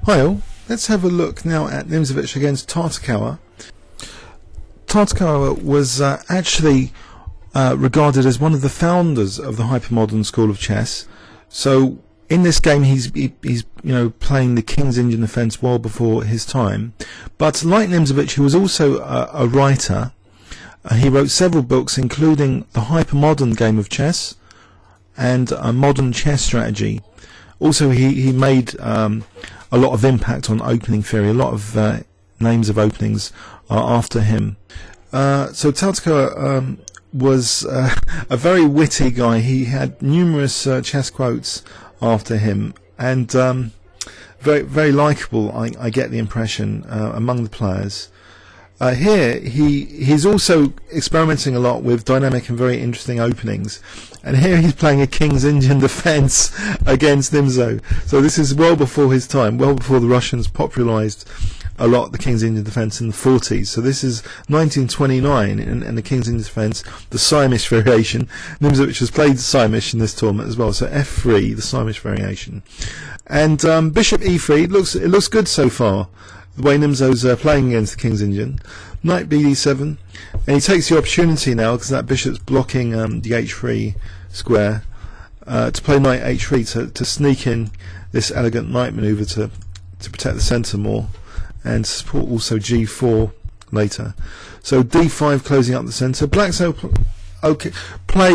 Hi all, let's have a look now at Nimzovich against Tartakower. Tartakower was actually regarded as one of the founders of the hypermodern school of chess. So in this game he's playing the King's Indian defence well before his time. But like Nimzovich, he was also a writer. He wrote several books, including the hypermodern game of chess and a modern chess strategy. Also, he made a lot of impact on opening theory. A lot of names of openings are after him. So Tartakower was a very witty guy. He had numerous chess quotes after him, and very, very likeable, I get the impression, among the players. Here he's also experimenting a lot with dynamic and very interesting openings, and here he's playing a King's Indian defence against Nimzo. So this is well before his time, well before the Russians popularised a lot the King's Indian defence in the 40s. So this is 1929, and the King's Indian defence, the Siamish variation. Nimzovich has played Siamish in this tournament as well. So F3, the Siamish variation, and Bishop E3. It looks good so far, the way Nimzo's playing against the King's Indian. Knight BD7, and he takes the opportunity now, because that bishop's blocking the H3 square, to play Knight H3 to sneak in this elegant knight manoeuvre to protect the centre more, and support also G4 later. So D5 closing up the centre. Black's play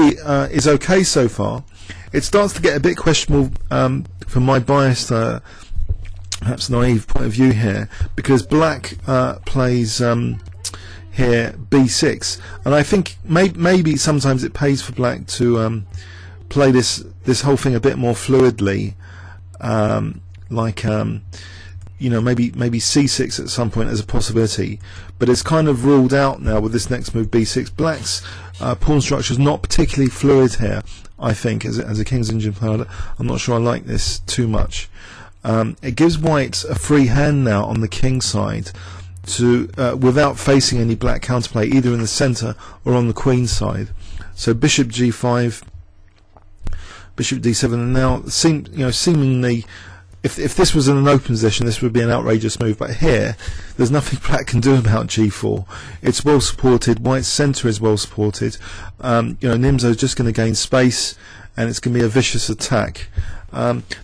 is okay so far. It starts to get a bit questionable from my biased, perhaps naive point of view here, because Black plays here B6, and I think maybe sometimes it pays for Black to play this whole thing a bit more fluidly, maybe C6 at some point as a possibility, but it's kind of ruled out now with this next move B6. Black's pawn structure is not particularly fluid here, I think, as a King's Indian player. I'm not sure I like this too much. It gives White a free hand now on the king side to without facing any black counterplay either in the centre or on the queen side. So Bishop G5, Bishop D7, and now seemingly, if this was in an open position, this would be an outrageous move. But here, there's nothing Black can do about G4. It's well supported. White's centre is well supported. Nimzo's just going to gain space, and it's going to be a vicious attack.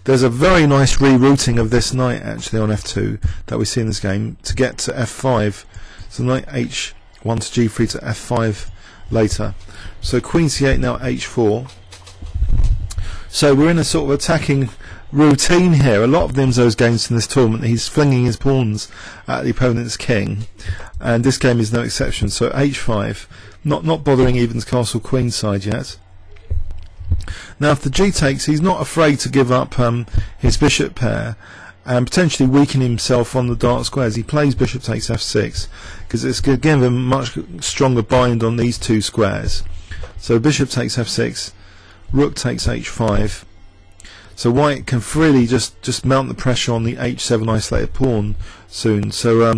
There's a very nice rerouting of this knight actually on F2 that we see in this game to get to F5. So knight H1 to G3 to F5 later. So Queen C8 now H4. So we're in a sort of attacking routine here. A lot of Nimzo's games in this tournament, he's flinging his pawns at the opponent's king, and this game is no exception. So H5, not bothering even castle queen side yet. Now if the G takes, he's not afraid to give up his bishop pair and potentially weaken himself on the dark squares. He plays bishop takes F6 because it's going to give him a much stronger bind on these two squares. So bishop takes F6, rook takes H5. So White can freely just mount the pressure on the H7 isolated pawn soon. So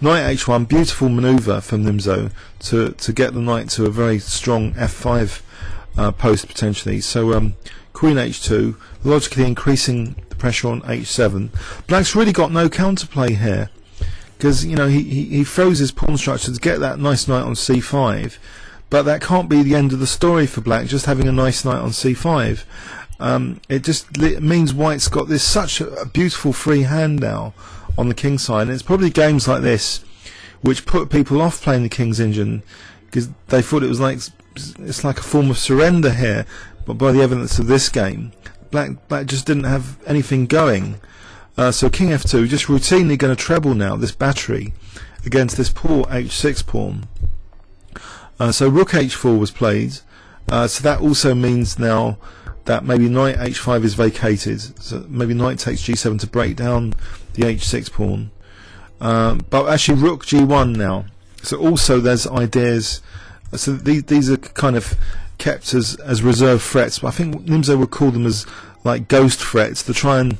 knight H1, beautiful manoeuvre from Nimzo to get the knight to a very strong F5 post potentially. So Queen H2, logically increasing the pressure on H7. Black's really got no counterplay here, because he throws his pawn structure to get that nice knight on C5, but that can't be the end of the story for Black, just having a nice knight on C5. It means White's got this such a beautiful free hand now on the king side, and it's probably games like this which put people off playing the King's Indian, because they thought it's like a form of surrender here. But by the evidence of this game, Black just didn't have anything going. So King F2, just routinely going to treble now this battery against this poor H6 pawn. So Rook H4 was played. So that also means now that maybe Knight H5 is vacated. So maybe Knight takes G7 to break down the H6 pawn. But actually Rook G1 now. So also there's ideas. So these are kind of kept as reserve threats, but I think Nimzo would call them as like ghost threats, to try and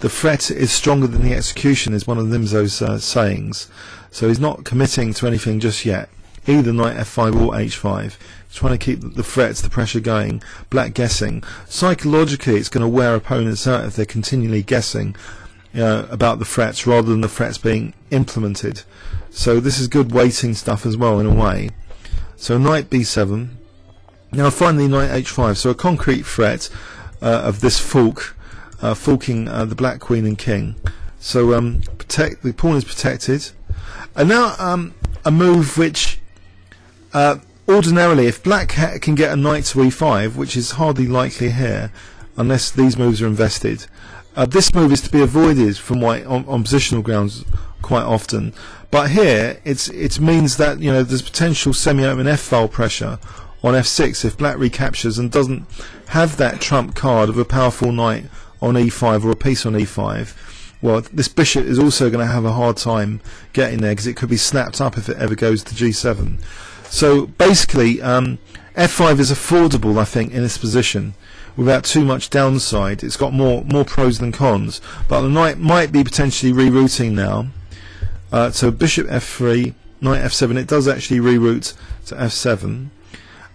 the threat is stronger than the execution, is one of Nimzo's sayings. So he's not committing to anything just yet, either knight F5 or H5. He's trying to keep the threats, the pressure going. Black guessing. Psychologically it's going to wear opponents out if they're continually guessing. about the threats rather than the threats being implemented. So this is good waiting stuff as well in a way. So knight b7. Now finally knight h5. So a concrete threat of this forking the black queen and king. So the pawn is protected. And now a move which ordinarily, if black can get a knight to e5, which is hardly likely here unless these moves are invested, this move is to be avoided from white on positional grounds quite often. But here it means that there's potential semi-open f-file pressure on f6 if black recaptures and doesn't have that trump card of a powerful knight on e5 or a piece on e5. Well, this bishop is also going to have a hard time getting there because it could be snapped up if it ever goes to g7. So basically f5 is affordable, I think, in this position without too much downside. It's got more pros than cons, but the knight might be potentially rerouting now. So bishop f3, knight f7, it does actually reroute to f7.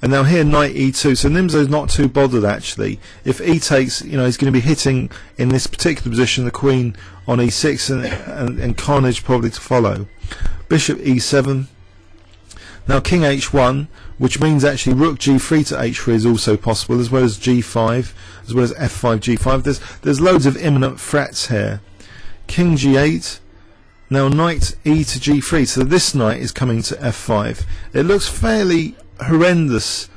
And now here knight e2, so Nimzo's not too bothered actually. If e takes, he's going to be hitting in this particular position the queen on e6 and carnage probably to follow. Bishop e7. Now king h1, which means actually rook g3 to h3 is also possible, as well as g5, as well as f5, g5. There's loads of imminent threats here. King g8. Now knight e to g3, so this knight is coming to f5. It looks fairly horrendous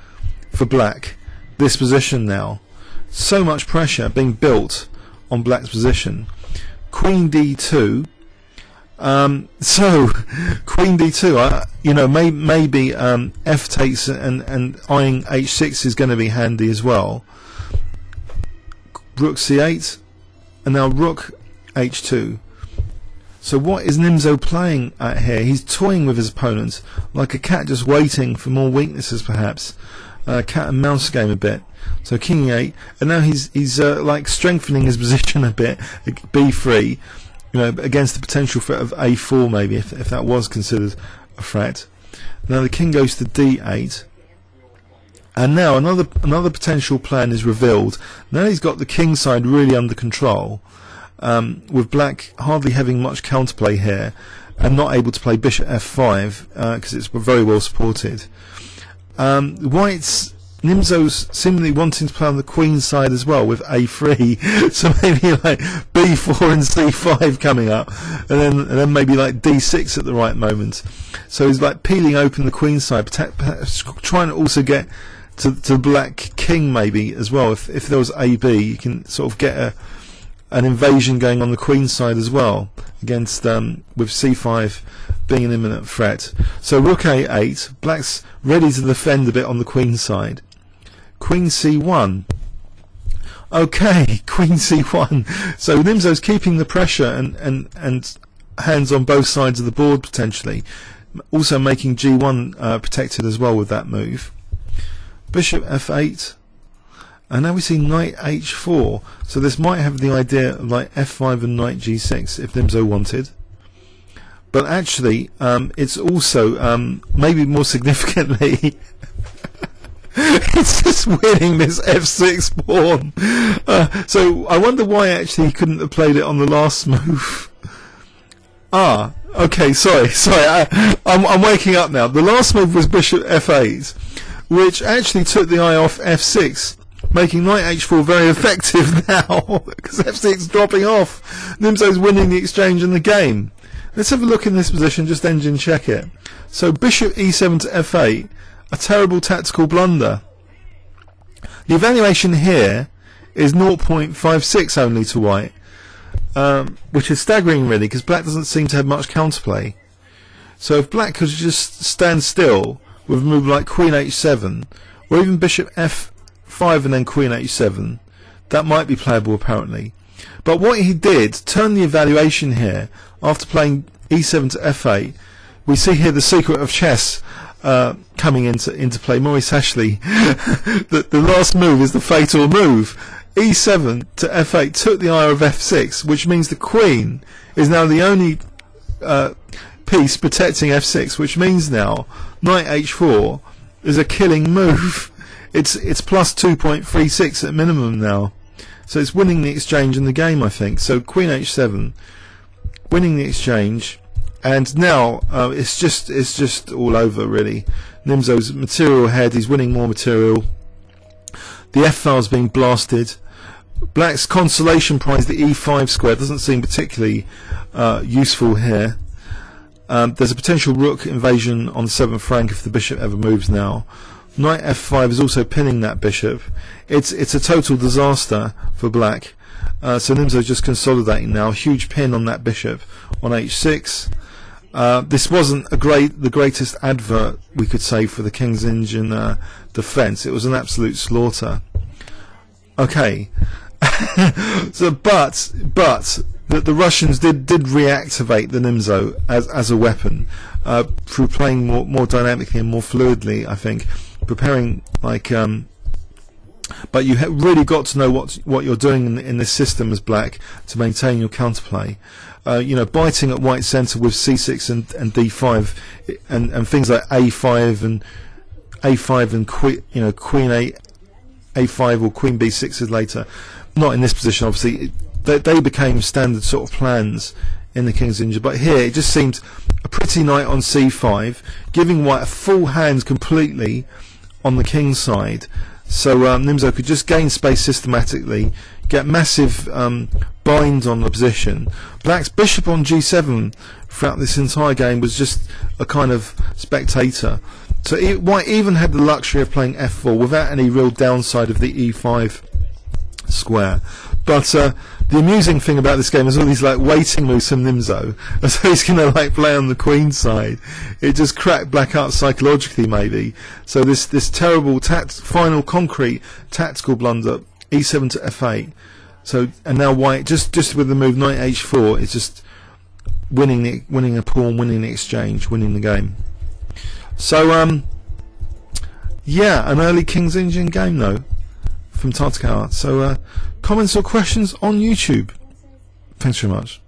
for black, this position now. So much pressure being built on black's position. Queen d2. So queen d2, maybe f takes and eyeing h6 is going to be handy as well. Rook c8 and now rook h2. So what is Nimzo playing at here? He's toying with his opponent like a cat, just waiting for more weaknesses perhaps. Cat and mouse game a bit. So king e8, and now he's like strengthening his position a bit, b3, against the potential threat of a4 maybe, if that was considered a threat. Now the king goes to d8, and now another potential plan is revealed. Now he's got the king side really under control, with black hardly having much counterplay here and not able to play bishop f5 because it's very well supported. White's Nimzo's seemingly wanting to play on the queen side as well with a3, so maybe like b4 and c5 coming up, and then maybe like d6 at the right moment. So he's like peeling open the queen side, perhaps trying to also get to black king maybe as well. If there was ab, you can sort of get an invasion going on the queen side as well, against with c5 being an imminent threat. So rook a8, black's ready to defend a bit on the queen side. Queen c1. Okay, queen c1. So Nimzo's keeping the pressure and hands on both sides of the board potentially, also making g1 protected as well with that move. Bishop f8. And now we see knight h4, so this might have the idea of like f5 and knight g6 if Nimzo wanted. But actually, it's also, maybe more significantly, it's just winning this f6 pawn. So I wonder why actually he couldn't have played it on the last move. Okay, sorry, I'm waking up now. The last move was bishop f8, which actually took the eye off f6. Making knight h4 very effective now, because f6 is dropping off. Nimzo's winning the exchange in the game. Let's have a look in this position, just engine check it. So bishop e7 to f8, a terrible tactical blunder. The evaluation here is 0.56 only to white, which is staggering really, because black doesn't seem to have much counterplay. So if black could just stand still with a move like queen h7, or even bishop f5 and then queen h7, that might be playable apparently. But what he did, turn the evaluation here after playing e7 to f8. We see here the secret of chess coming into play. Maurice Ashley, the last move is the fatal move. e7 to f8 took the eye of f6, which means the queen is now the only piece protecting f6, which means now knight h4 is a killing move. It's plus 2.36 at minimum now. So it's winning the exchange in the game, I think. So queen h7, winning the exchange, and now it's just all over really. Nimzo's material ahead. He's winning more material. The f-file's being blasted. Black's consolation prize, the e5 square, doesn't seem particularly useful here. There's a potential rook invasion on the 7th rank if the bishop ever moves now. Knight f5 is also pinning that bishop. It's a total disaster for black. So Nimzo just consolidating now. Huge pin on that bishop on h6. This wasn't the greatest advert, we could say, for the King's Indian defense. It was an absolute slaughter. Okay. So, but the Russians did reactivate the Nimzo as a weapon through playing more dynamically and more fluidly, I think, preparing like. But you really got to know what you're doing in this system as black to maintain your counterplay. You know, biting at white centre with c6 and d5 and things like a5 and queen a5 or queen b6 later. Not in this position, obviously. They became standard sort of plans in the King's Indian, but here it just seemed a pretty knight on c5, giving white a full hand completely on the king's side. So Nimzo could just gain space systematically, get massive bind on the position. Black's bishop on g7 throughout this entire game was just a kind of spectator. So white even had the luxury of playing f4 without any real downside of the e5 square. But the amusing thing about this game is all these like waiting moves from Nimzo, as though he's going to like play on the queen side. It just cracked black up psychologically, maybe. So this terrible final concrete tactical blunder, e7 to f8. So and now white just with the move knight h4 is just winning a pawn, winning the exchange, winning the game. So yeah, an early King's Indian game though from Tartakower. So comments or questions on YouTube. Thanks very much.